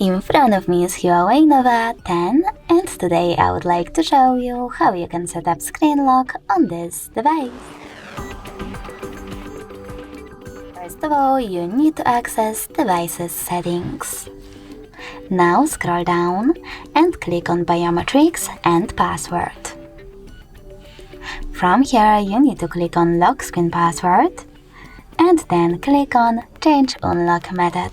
In front of me is HUAWEI Nova 10, and today I would like to show you how you can set up screen lock on this device. First of all, you need to access Devices Settings. Now scroll down and click on Biometrics and Password. From here, you need to click on Lock Screen Password and then click on Change Unlock Method.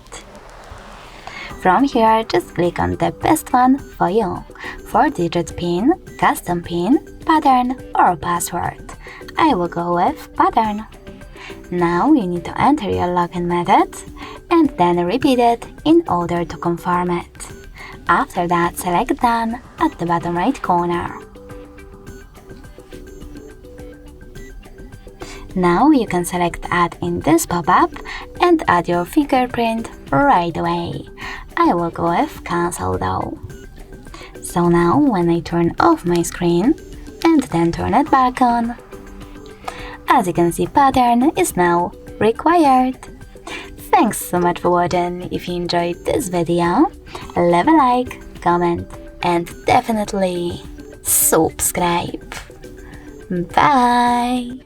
From here, just click on the best one for you: 4-digit PIN, custom PIN, pattern or password. I will go with pattern. Now you need to enter your login method and then repeat it in order to confirm it. After that, select Done at the bottom right corner. Now you can select Add in this pop-up and add your fingerprint right away. I will go with Cancel though. So now when I turn off my screen and then turn it back on, as you can see, pattern is now required. Thanks so much for watching. If you enjoyed this video, leave a like, comment and definitely subscribe. Bye!